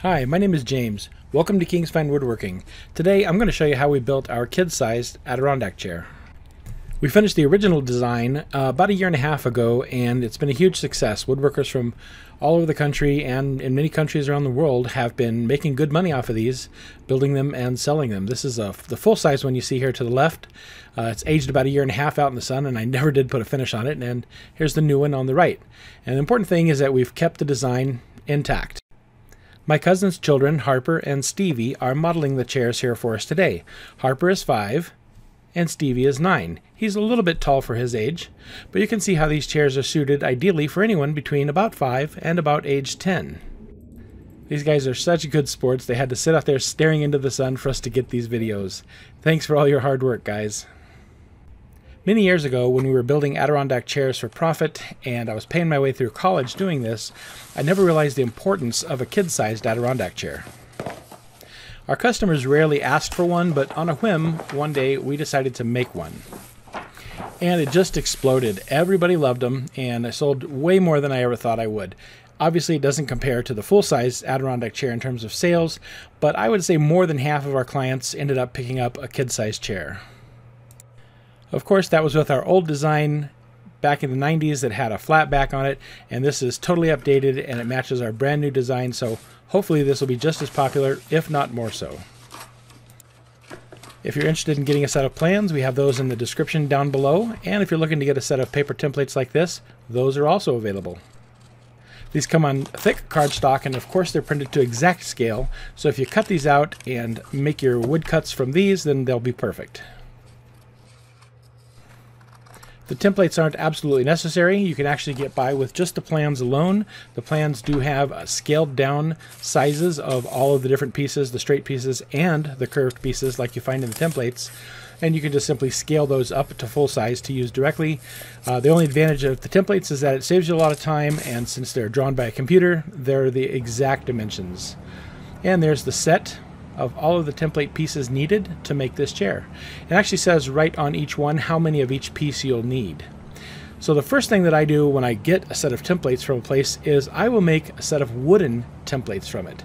Hi, my name is James. Welcome to King's Fine Woodworking. Today I'm going to show you how we built our kid-sized Adirondack chair. We finished the original design about 1.5 years ago, and it's been a huge success. Woodworkers from all over the country and in many countries around the world have been making good money off of these, building them and selling them. This is the full-size one you see here to the left. It's aged about 1.5 years out in the sun, and I never did put a finish on it. And here's the new one on the right. And the important thing is that we've kept the design intact. My cousin's children, Harper and Stevie, are modeling the chairs here for us today. Harper is 5 and Stevie is 9. He's a little bit tall for his age, but you can see how these chairs are suited ideally for anyone between about 5 and about age 10. These guys are such good sports, they had to sit out there staring into the sun for us to get these videos. Thanks for all your hard work, guys. Many years ago, when we were building Adirondack chairs for profit and I was paying my way through college doing this, I never realized the importance of a kid-sized Adirondack chair. Our customers rarely asked for one, but on a whim, one day we decided to make one. And it just exploded. Everybody loved them, and I sold way more than I ever thought I would. Obviously, it doesn't compare to the full-size Adirondack chair in terms of sales, but I would say more than half of our clients ended up picking up a kid-sized chair. Of course, that was with our old design back in the 90s that had a flat back on it, and this is totally updated and it matches our brand new design, so hopefully this will be just as popular, if not more so. If you're interested in getting a set of plans, we have those in the description down below, and if you're looking to get a set of paper templates like this, those are also available. These come on thick cardstock, and of course they're printed to exact scale, so if you cut these out and make your wood cuts from these, then they'll be perfect. The templates aren't absolutely necessary. You can actually get by with just the plans alone. The plans do have scaled down sizes of all of the different pieces, the straight pieces and the curved pieces like you find in the templates. And you can just simply scale those up to full size to use directly. The only advantage of the templates is that it saves you a lot of time, and since they're drawn by a computer, they're the exact dimensions. And there's the set of all of the template pieces needed to make this chair. It actually says right on each one how many of each piece you'll need. So the first thing that I do when I get a set of templates from a place is I will make a set of wooden templates from it.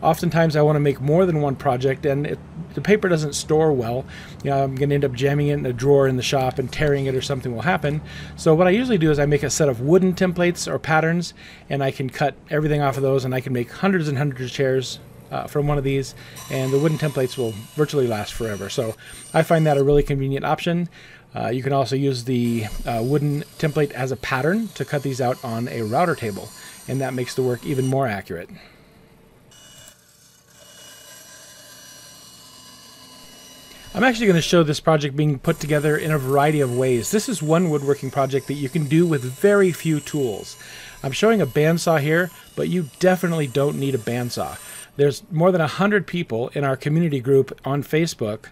Oftentimes I want to make more than one project, and the paper doesn't store well. You know, I'm going to end up jamming it in a drawer in the shop and tearing it, or something will happen. So what I usually do is I make a set of wooden templates or patterns, and I can cut everything off of those, and I can make hundreds and hundreds of chairs from one of these, and the wooden templates will virtually last forever. So I find that a really convenient option. You can also use the wooden template as a pattern to cut these out on a router table, and that makes the work even more accurate. I'm actually going to show this project being put together in a variety of ways. This is one woodworking project that you can do with very few tools. I'm showing a bandsaw here, but you definitely don't need a bandsaw. There's more than 100 people in our community group on Facebook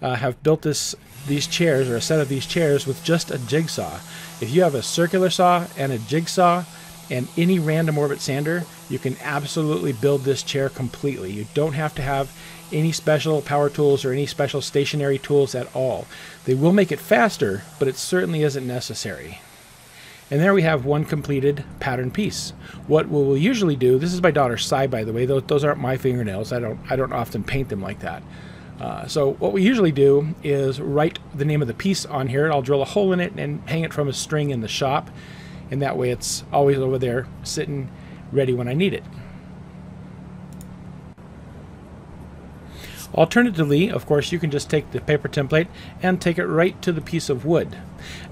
have built these chairs, or a set of these chairs, with just a jigsaw. If you have a circular saw and a jigsaw and any random orbit sander, you can absolutely build this chair completely. You don't have to have any special power tools or any special stationary tools at all. They will make it faster, but it certainly isn't necessary. And there we have one completed pattern piece. What we'll usually do, this is my daughter's Sai, by the way. Those aren't my fingernails. I don't often paint them like that. So what we usually do is write the name of the piece on here. I'll drill a hole in it and hang it from a string in the shop, and that way it's always over there sitting ready when I need it. Alternatively, of course, you can just take the paper template and take it right to the piece of wood.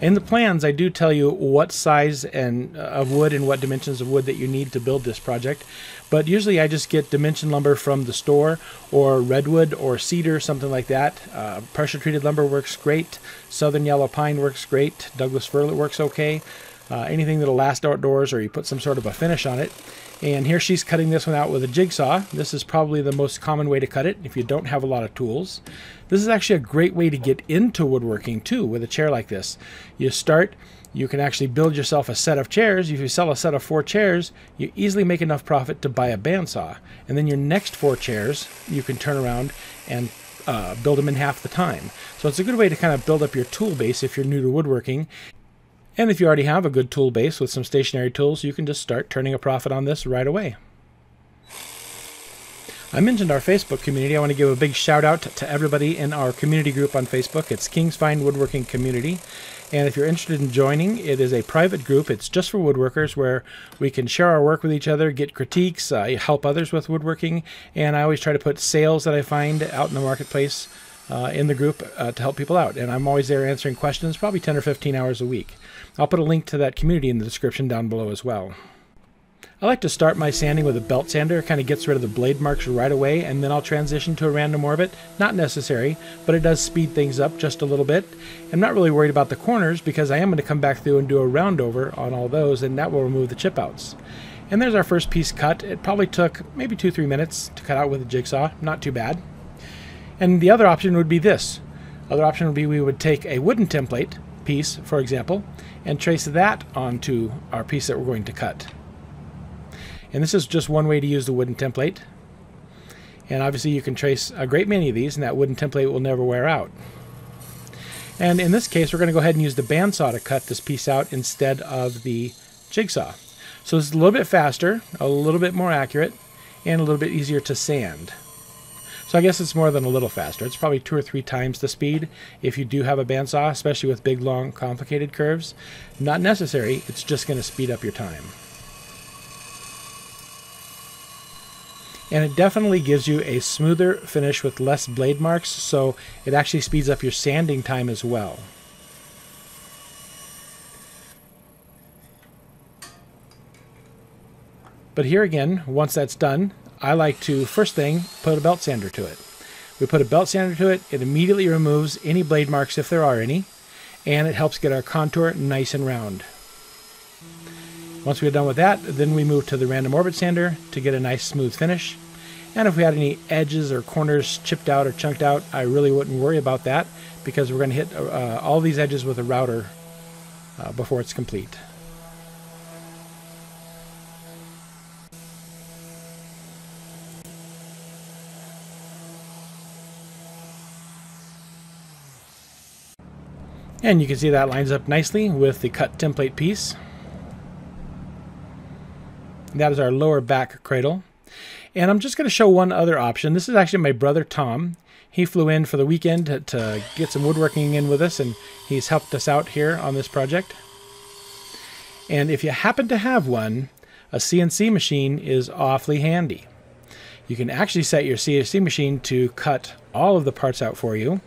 In the plans, I do tell you what size of wood and what dimensions of wood that you need to build this project, but usually I just get dimension lumber from the store, or redwood or cedar, something like that. Pressure treated lumber works great. Southern yellow pine works great. Douglas fir works okay. Anything that'll last outdoors, or you put some sort of a finish on it. And here she's cutting this one out with a jigsaw. This is probably the most common way to cut it if you don't have a lot of tools. This is actually a great way to get into woodworking too with a chair like this. You can actually build yourself a set of chairs. If you sell a set of 4 chairs, you easily make enough profit to buy a bandsaw. And then your next 4 chairs, you can turn around and build them in half the time. So it's a good way to kind of build up your tool base if you're new to woodworking. And if you already have a good tool base with some stationary tools, you can just start turning a profit on this right away. I mentioned our Facebook community. I want to give a big shout out to everybody in our community group on Facebook. It's Kings Find Woodworking Community. And if you're interested in joining, it is a private group. It's just for woodworkers where we can share our work with each other, get critiques, help others with woodworking. And I always try to put sales that I find out in the marketplace in the group to help people out. And I'm always there answering questions, probably 10 or 15 hours a week. I'll put a link to that community in the description down below as well. I like to start my sanding with a belt sander. It kind of gets rid of the blade marks right away, and then I'll transition to a random orbit. Not necessary, but it does speed things up just a little bit. I'm not really worried about the corners because I am going to come back through and do a round over on all those, and that will remove the chip outs. And there's our first piece cut. It probably took maybe 2-3 minutes to cut out with a jigsaw. Not too bad. And the other option would be this. Other option would be we would take a wooden template piece, for example, and trace that onto our piece that we're going to cut. And this is just one way to use the wooden template. And obviously you can trace a great many of these, and that wooden template will never wear out. And in this case, we're going to go ahead and use the bandsaw to cut this piece out instead of the jigsaw. So it's a little bit faster, a little bit more accurate, and a little bit easier to sand. So I guess it's more than a little faster. It's probably 2 or 3 times the speed if you do have a bandsaw, especially with big, long, complicated curves. Not necessary. It's just going to speed up your time. And it definitely gives you a smoother finish with less blade marks, so it actually speeds up your sanding time as well. But here again, once that's done, I like to, first thing, put a belt sander to it. We put a belt sander to it, it immediately removes any blade marks if there are any, and it helps get our contour nice and round. Once we're done with that, then we move to the random orbit sander to get a nice smooth finish. And if we had any edges or corners chipped out or chunked out, I really wouldn't worry about that because we're going to hit all these edges with a router before it's complete. And you can see that lines up nicely with the cut template piece. That is our lower back cradle. And I'm just going to show one other option. This is actually my brother Tom. He flew in for the weekend to get some woodworking in with us, and he's helped us out here on this project. And if you happen to have one, a CNC machine is awfully handy. You can actually set your CNC machine to cut all of the parts out for you.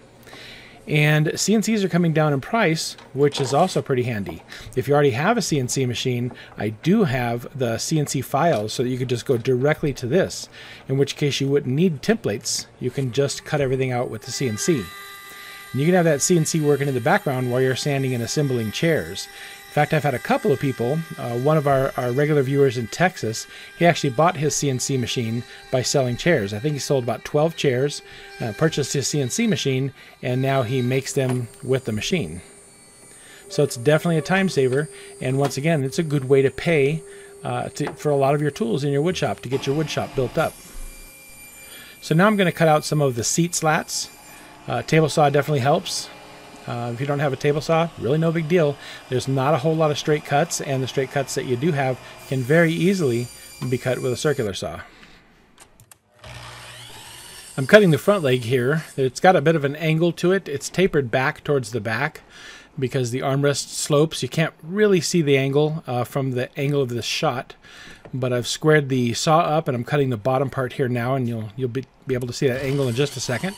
And CNCs are coming down in price, which is also pretty handy. If you already have a CNC machine, I do have the CNC files so that you could just go directly to this, in which case you wouldn't need templates. You can just cut everything out with the CNC. And you can have that CNC working in the background while you're sanding and assembling chairs. In fact, I've had a couple of people, one of our regular viewers in Texas, he actually bought his CNC machine by selling chairs. I think he sold about 12 chairs, purchased his CNC machine, and now he makes them with the machine. So it's definitely a time saver, and once again, it's a good way to pay for a lot of your tools in your wood shop to get your wood shop built up. So now I'm going to cut out some of the seat slats. Table saw definitely helps. If you don't have a table saw, really no big deal. There's not a whole lot of straight cuts, and the straight cuts that you do have can very easily be cut with a circular saw. I'm cutting the front leg here. It's got a bit of an angle to it. It's tapered back towards the back because the armrest slopes. You can't really see the angle from the angle of this shot, but I've squared the saw up and I'm cutting the bottom part here now, and you'll be able to see that angle in just a second.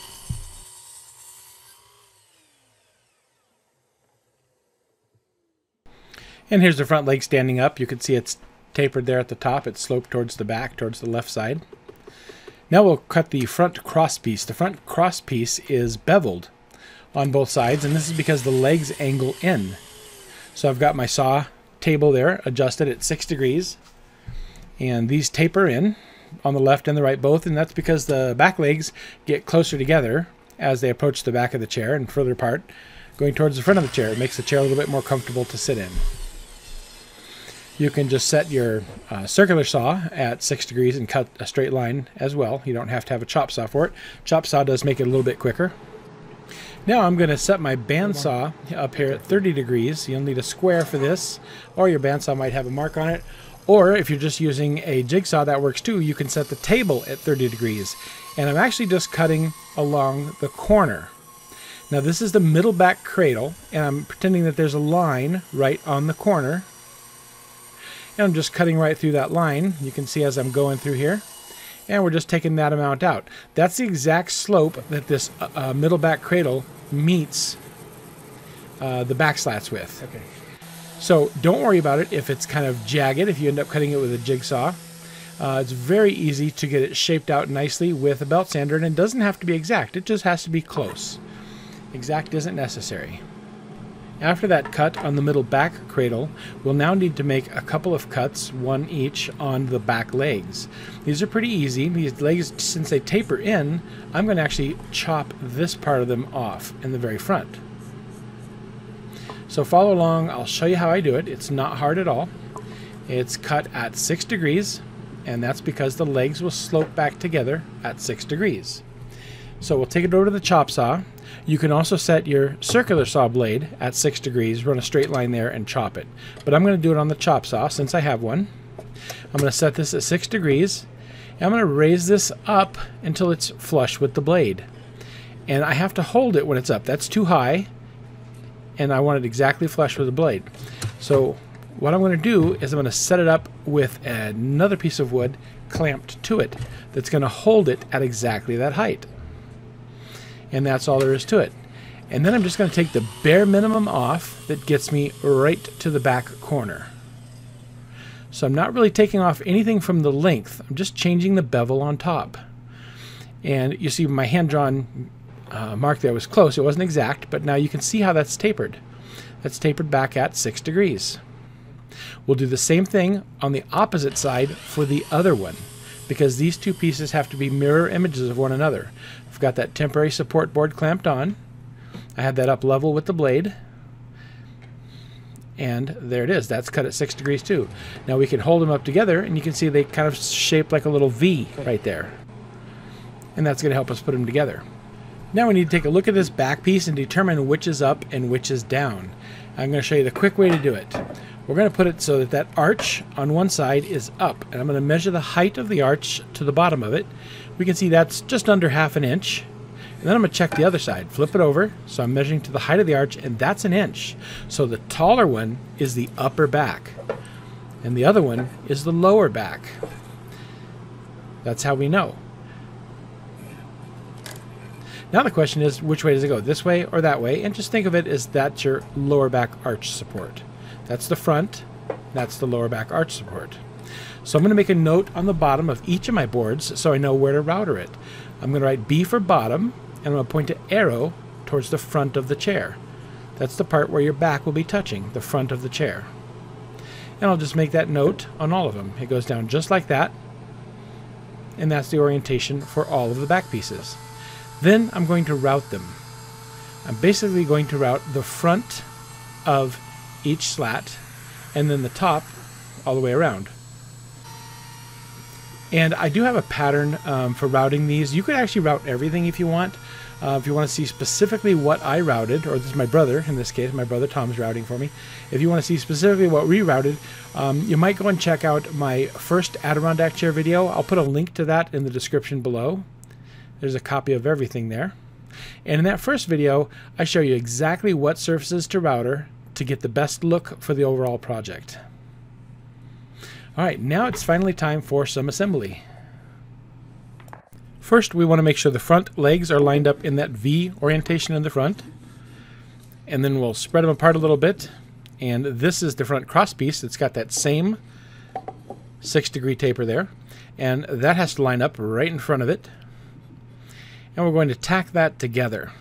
And here's the front leg standing up. You can see it's tapered there at the top. It's sloped towards the back, towards the left side. Now we'll cut the front cross piece. The front cross piece is beveled on both sides, and this is because the legs angle in. So I've got my saw table there adjusted at 6 degrees, and these taper in on the left and the right both, and that's because the back legs get closer together as they approach the back of the chair and further apart, going towards the front of the chair. It makes the chair a little bit more comfortable to sit in. You can just set your circular saw at 6 degrees and cut a straight line as well. You don't have to have a chop saw for it. Chop saw does make it a little bit quicker. Now I'm going to set my bandsaw up here at 30 degrees. You'll need a square for this, or your bandsaw might have a mark on it, Or if you're just using a jigsaw, that works too. You can set the table at 30 degrees. And I'm actually just cutting along the corner. Now this is the middle back cradle, and I'm pretending that there's a line right on the corner. And I'm just cutting right through that line. You can see as I'm going through here. And we're just taking that amount out. That's the exact slope that this middle back cradle meets the back slats with. Okay. So don't worry about it if it's kind of jagged, if you end up cutting it with a jigsaw. It's very easy to get it shaped out nicely with a belt sander, and it doesn't have to be exact. It just has to be close. Exact isn't necessary. After that cut on the middle back cradle, we'll now need to make a couple of cuts, one each, on the back legs. These are pretty easy. These legs, since they taper in, I'm going to actually chop this part of them off in the very front. So follow along, I'll show you how I do it. It's not hard at all. It's cut at 6 degrees, and that's because the legs will slope back together at 6 degrees. So we'll take it over to the chop saw. You can also set your circular saw blade at 6 degrees, run a straight line there and chop it. But I'm going to do it on the chop saw since I have one. I'm going to set this at 6 degrees, and I'm going to raise this up until it's flush with the blade. And I have to hold it when it's up. That's too high, and I want it exactly flush with the blade. So what I'm going to do is I'm going to set it up with another piece of wood clamped to it that's going to hold it at exactly that height. And that's all there is to it. And then I'm just going to take the bare minimum off that gets me right to the back corner. So I'm not really taking off anything from the length. I'm just changing the bevel on top. And you see my hand-drawn mark there was close. It wasn't exact, but now you can see how that's tapered. That's tapered back at 6 degrees. We'll do the same thing on the opposite side for the other one, because these two pieces have to be mirror images of one another. I've got that temporary support board clamped on. I had that up level with the blade. And there it is. That's cut at 6 degrees too. Now we can hold them up together, and you can see they kind of shape like a little V right there. And that's going to help us put them together. Now we need to take a look at this back piece and determine which is up and which is down. I'm going to show you the quick way to do it. We're going to put it so that that arch on one side is up, and I'm going to measure the height of the arch to the bottom of it. We can see that's just under 1/2 inch. And then I'm going to check the other side. Flip it over, so I'm measuring to the height of the arch, and that's 1 inch. So the taller one is the upper back, and the other one is the lower back. That's how we know. Now the question is, which way does it go? This way or that way? And just think of it as that's your lower back arch support. That's the front, that's the lower back arch support. So I'm going to make a note on the bottom of each of my boards so I know where to router it. I'm going to write B for bottom, and I'm going to point an arrow towards the front of the chair. That's the part where your back will be touching, the front of the chair. And I'll just make that note on all of them. It goes down just like that, and that's the orientation for all of the back pieces. Then I'm going to route them. I'm basically going to route the front of each slat and then the top all the way around. And I do have a pattern for routing these. You could actually route everything if you want. If you want to see specifically what I routed, or this is my brother, in this case, my brother Tom's routing for me. If you want to see specifically what we routed, you might go and check out my first Adirondack chair video. I'll put a link to that in the description below. There's a copy of everything there. And in that first video, I show you exactly what surfaces to router to get the best look for the overall project. Alright, now it's finally time for some assembly. First, we want to make sure the front legs are lined up in that V orientation in the front. And then we'll spread them apart a little bit. And this is the front cross piece. It's got that same 6-degree taper there. And that has to line up right in front of it. And we're going to tack that together.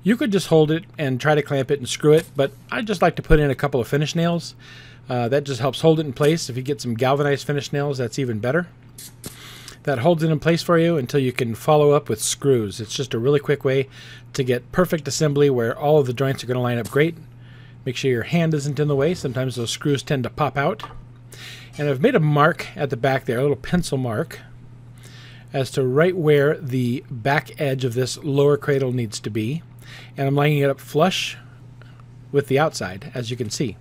You could just hold it and try to clamp it and screw it, but I just like to put in a couple of finish nails. That just helps hold it in place. If you get some galvanized finish nails, that's even better. That holds it in place for you until you can follow up with screws. It's just a really quick way to get perfect assembly where all of the joints are going to line up great. Make sure your hand isn't in the way. Sometimes those screws tend to pop out. And I've made a mark at the back there, a little pencil mark, as to right where the back edge of this lower cradle needs to be. And I'm lining it up flush with the outside, as you can see.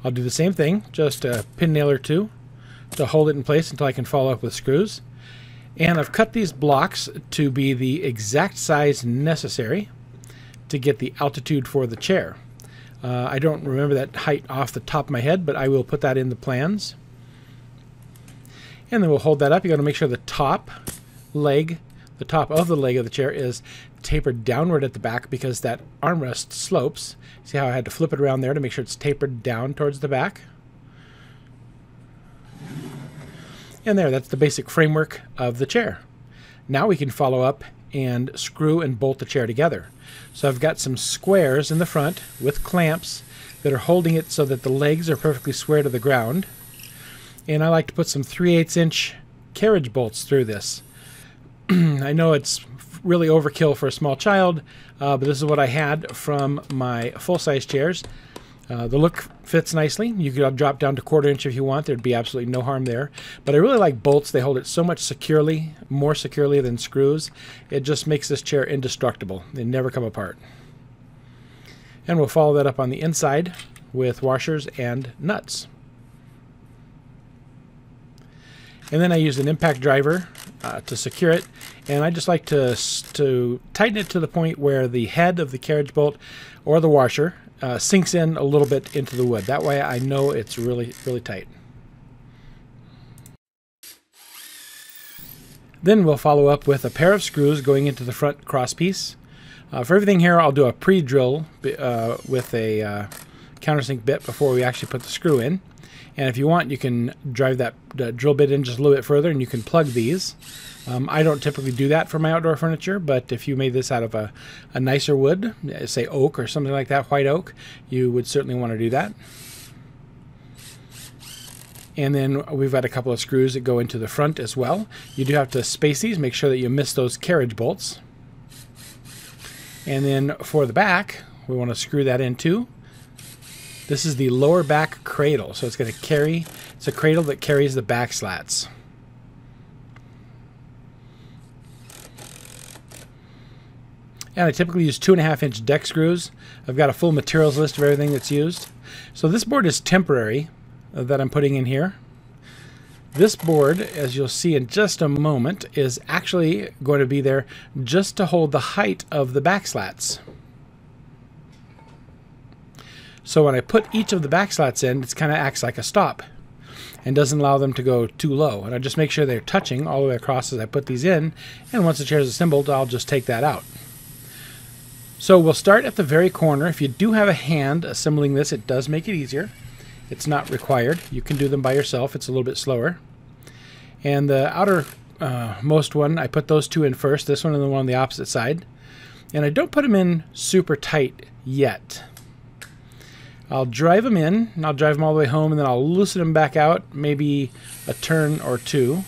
I'll do the same thing, just a pin nail or two to hold it in place until I can follow up with screws. And I've cut these blocks to be the exact size necessary to get the altitude for the chair. I don't remember that height off the top of my head, but I will put that in the plans. And then we'll hold that up. You got to make sure the top of the leg of the chair is tapered downward at the back, because that armrest slopes. See how I had to flip it around there to make sure it's tapered down towards the back? And there, that's the basic framework of the chair. Now we can follow up and screw and bolt the chair together. So I've got some squares in the front with clamps that are holding it so that the legs are perfectly square to the ground. And I like to put some 3/8 inch carriage bolts through this. I know it's really overkill for a small child, but this is what I had from my full-size chairs. The look fits nicely. You could drop down to 1/4 inch if you want. There'd be absolutely no harm there. But I really like bolts. They hold it so much securely, more securely than screws. It just makes this chair indestructible. They never come apart. And we'll follow that up on the inside with washers and nuts. And then I use an impact driver to secure it, and I just like to tighten it to the point where the head of the carriage bolt or the washer sinks in a little bit into the wood. That way I know it's really, really tight. Then we'll follow up with a pair of screws going into the front crosspiece. For everything here, I'll do a pre-drill with a countersink bit before we actually put the screw in. And if you want, you can drive that drill bit in just a little bit further, and you can plug these. I don't typically do that for my outdoor furniture, but if you made this out of a nicer wood, say oak or something like that, white oak, you would certainly want to do that. And then we've got a couple of screws that go into the front as well. You do have to space these, make sure that you miss those carriage bolts. And then for the back, we want to screw that in too. This is the lower back cradle, so it's going to carry, it's a cradle that carries the back slats. And I typically use 2.5 inch deck screws. I've got a full materials list of everything that's used. So this board is temporary that I'm putting in here. This board, as you'll see in just a moment, is actually going to be there just to hold the height of the back slats. So when I put each of the back slats in, it kind of acts like a stop and doesn't allow them to go too low. And I just make sure they're touching all the way across as I put these in. And once the chair is assembled, I'll just take that out. So we'll start at the very corner. If you do have a hand assembling this, it does make it easier. It's not required. You can do them by yourself. It's a little bit slower. And the outer most one, I put those two in first, this one and the one on the opposite side. And I don't put them in super tight yet. I'll drive them in, and I'll drive them all the way home, and then I'll loosen them back out, maybe a turn or two.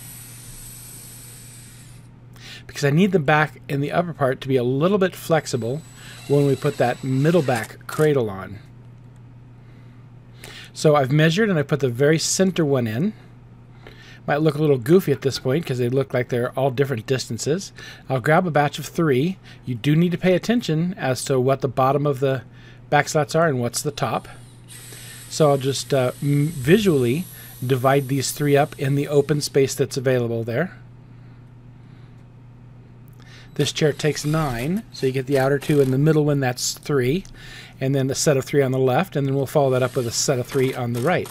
Because I need the back and the upper part to be a little bit flexible when we put that middle back cradle on. So I've measured and I put the very center one in. Might look a little goofy at this point because they look like they're all different distances. I'll grab a batch of 3. You do need to pay attention as to what the bottom of the back slats are and what's the top. So I'll just visually divide these 3 up in the open space that's available there. This chair takes 9, so you get the outer 2 and the middle one, that's 3, and then a set of 3 on the left, and then we'll follow that up with a set of 3 on the right.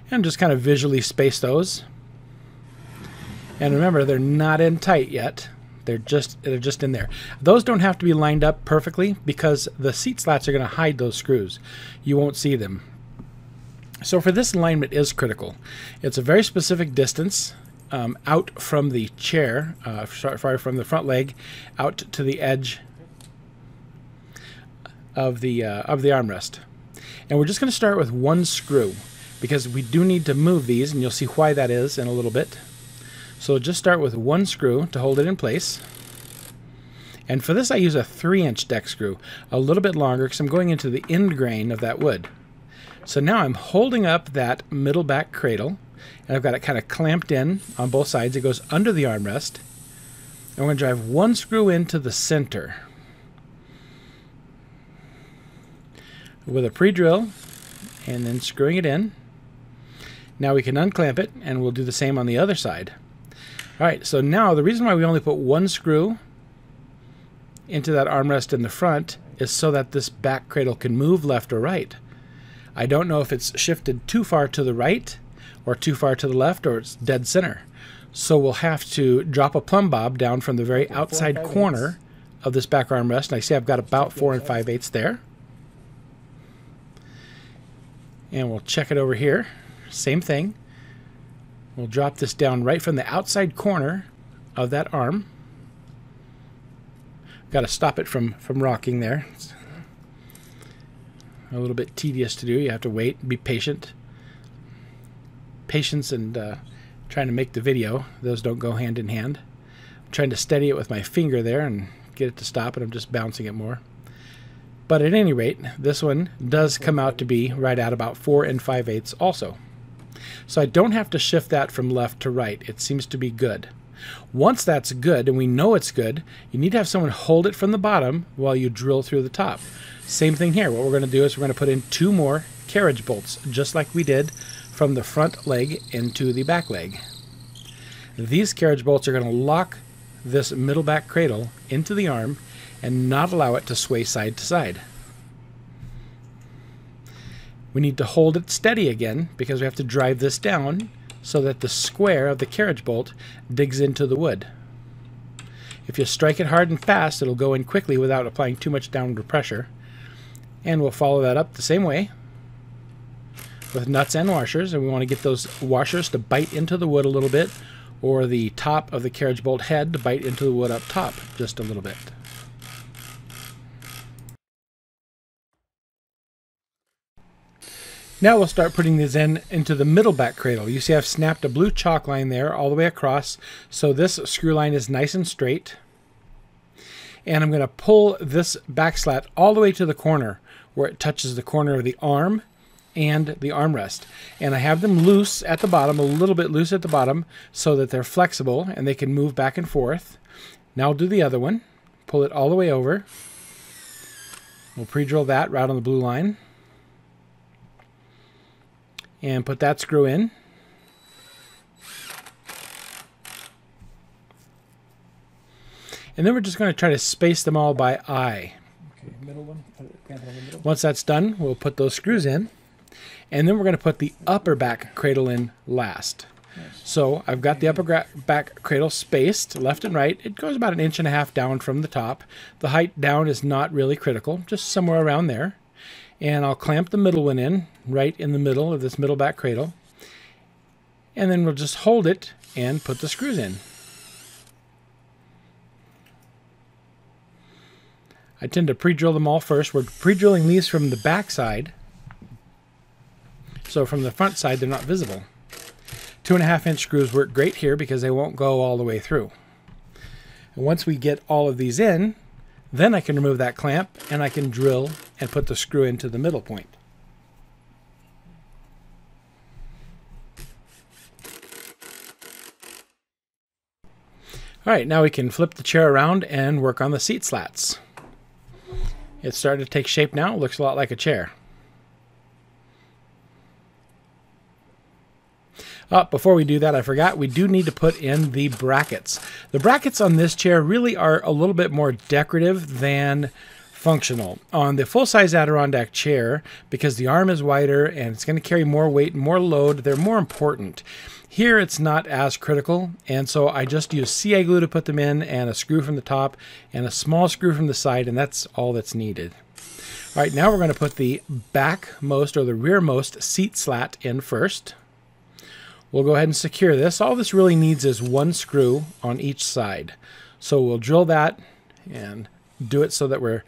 And just kind of visually space those. And remember, they're not in tight yet. They're just in there. Those don't have to be lined up perfectly because the seat slats are going to hide those screws. You won't see them. So for this, alignment is critical. It's a very specific distance out from the chair, from the front leg, out to the edge of the armrest. And we're just going to start with 1 screw because we do need to move these, and you'll see why that is in a little bit. So just start with 1 screw to hold it in place. And for this I use a 3-inch deck screw, a little bit longer because I'm going into the end grain of that wood. So now I'm holding up that middle back cradle, and I've got it kind of clamped in on both sides. It goes under the armrest. And we're going to drive 1 screw into the center with a pre-drill, and then screwing it in. Now we can unclamp it, and we'll do the same on the other side. Alright, so now the reason why we only put one screw into that armrest in the front is so that this back cradle can move left or right. I don't know if it's shifted too far to the right or too far to the left, or it's dead center. So we'll have to drop a plumb bob down from the very outside corner of this back armrest. And I see I've got about 4 5/8 there. And we'll check it over here. Same thing. We'll drop this down right from the outside corner of that arm. Got to stop it from rocking there. It's a little bit tedious to do. You have to wait, be patient. Patience and trying to make the video, those don't go hand in hand. I'm trying to steady it with my finger there and get it to stop, and I'm just bouncing it more. But at any rate, this one does come out to be right at about 4 5/8 also. So I don't have to shift that from left to right. It seems to be good. Once that's good, and we know it's good, you need to have someone hold it from the bottom while you drill through the top. Same thing here. What we're going to do is we're going to put in 2 more carriage bolts, just like we did from the front leg into the back leg. These carriage bolts are going to lock this middle back cradle into the arm and not allow it to sway side to side. We need to hold it steady again because we have to drive this down so that the square of the carriage bolt digs into the wood. If you strike it hard and fast, it'll go in quickly without applying too much downward pressure. And we'll follow that up the same way with nuts and washers, and we want to get those washers to bite into the wood a little bit, or the top of the carriage bolt head to bite into the wood up top just a little bit. Now we'll start putting these into the middle back cradle. You see I've snapped a blue chalk line there all the way across, so this screw line is nice and straight. And I'm going to pull this back slat all the way to the corner where it touches the corner of the arm and the armrest. And I have them loose at the bottom, a little bit loose at the bottom, so that they're flexible and they can move back and forth. Now I'll do the other one. Pull it all the way over. We'll pre-drill that right on the blue line. And put that screw in. And then we're just going to try to space them all by eye. Okay, middle one. Clamp it on the middle. Once that's done, we'll put those screws in. And then we're going to put the upper back cradle in last. Nice. So I've got the upper back cradle spaced left and right. It goes about 1.5 inches down from the top. The height down is not really critical, just somewhere around there. And I'll clamp the middle one in, right in the middle of this middle back cradle. And then we'll just hold it and put the screws in. I tend to pre-drill them all first. We're pre-drilling these from the back side, so from the front side they're not visible. 2.5-inch screws work great here because they won't go all the way through. And once we get all of these in, then I can remove that clamp and I can drill and put the screw into the middle point. Alright, now we can flip the chair around and work on the seat slats. It's starting to take shape now. It looks a lot like a chair. Before we do that, I forgot, we do need to put in the brackets. The brackets on this chair really are a little bit more decorative than functional. On the full-size Adirondack chair, because the arm is wider and it's going to carry more weight and more load, they're more important. Here it's not as critical, and so I just use CI glue to put them in, and a screw from the top and a small screw from the side, and that's all that's needed. All right, now we're going to put the backmost or the rearmost seat slat in first. We'll go ahead and secure this. All this really needs is one screw on each side. So we'll drill that and do it so that we're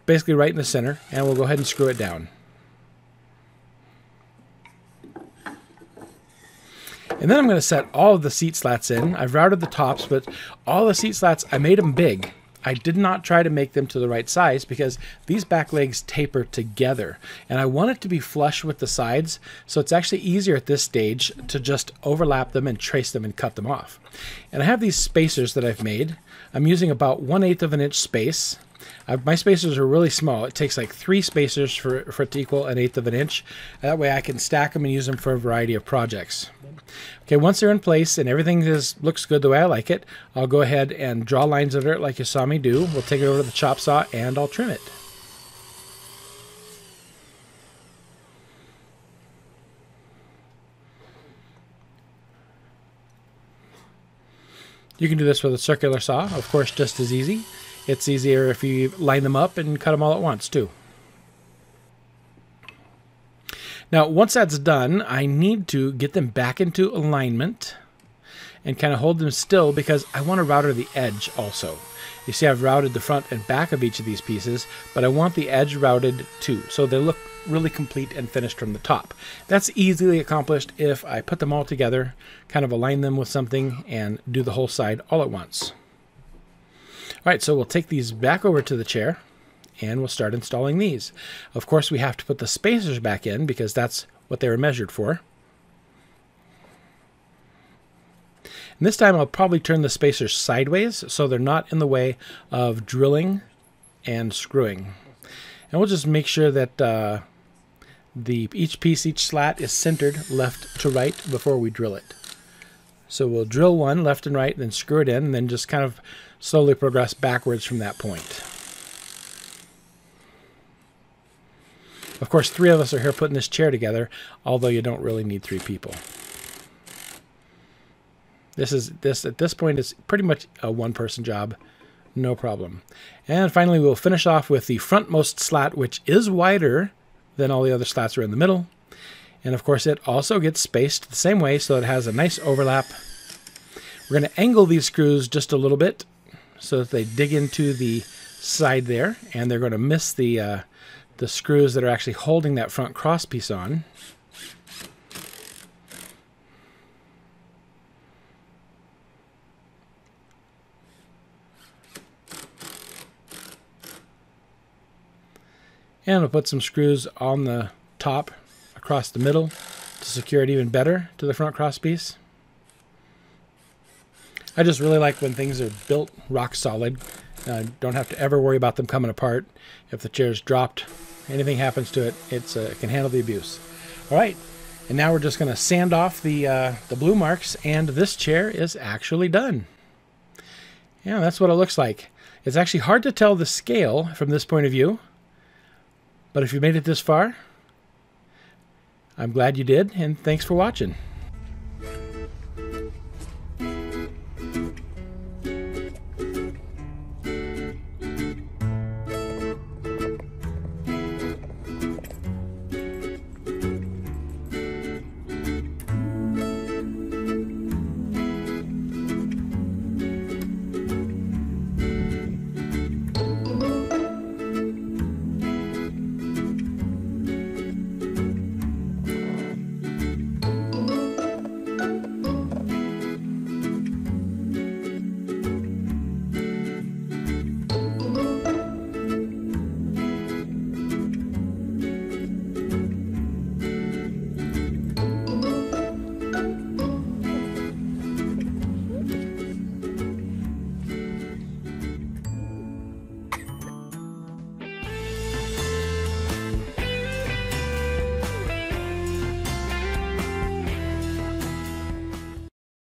basically right in the center, and we'll go ahead and screw it down. And then I'm going to set all of the seat slats in. I've routed the tops, but all the seat slats, I made them big. I did not try to make them to the right size because these back legs taper together. And I want it to be flush with the sides, so it's actually easier at this stage to just overlap them and trace them and cut them off. And I have these spacers that I've made. I'm using about 1/8 of an inch space. My spacers are really small. It takes like 3 spacers for it to equal 1/8 of an inch. That way I can stack them and use them for a variety of projects. Okay, once they're in place and everything looks good the way I like it, I'll go ahead and draw lines under it like you saw me do. We'll take it over to the chop saw and I'll trim it. You can do this with a circular saw, of course, just as easy. It's easier if you line them up and cut them all at once, too. Now, once that's done, I need to get them back into alignment and kind of hold them still because I want to router the edge also. You see, I've routed the front and back of each of these pieces, but I want the edge routed too, so they look really complete and finished from the top. That's easily accomplished if I put them all together, kind of align them with something, and do the whole side all at once. All right, so we'll take these back over to the chair, and we'll start installing these. Of course, we have to put the spacers back in because that's what they were measured for. And this time I'll probably turn the spacers sideways so they're not in the way of drilling and screwing. And we'll just make sure that each slat is centered left to right before we drill it. So we'll drill one left and right, then screw it in, and then just kind of slowly progress backwards from that point. Of course, 3 of us are here putting this chair together, although you don't really need 3 people. This at this point is pretty much a one-person job, no problem. And finally, we'll finish off with the frontmost slat, which is wider than all the other slats are in the middle. And of course, it also gets spaced the same way, so it has a nice overlap. We're going to angle these screws just a little bit so that they dig into the side there, and they're going to miss the screws that are actually holding that front cross piece on. And we'll put some screws on the top across the middle to secure it even better to the front cross piece. I just really like when things are built rock solid. Don't have to ever worry about them coming apart. If the chair's dropped, anything happens to it, it can handle the abuse. All right, and now we're just going to sand off the blue marks, and this chair is actually done. Yeah, that's what it looks like. It's actually hard to tell the scale from this point of view, but if you made it this far, I'm glad you did, and thanks for watching.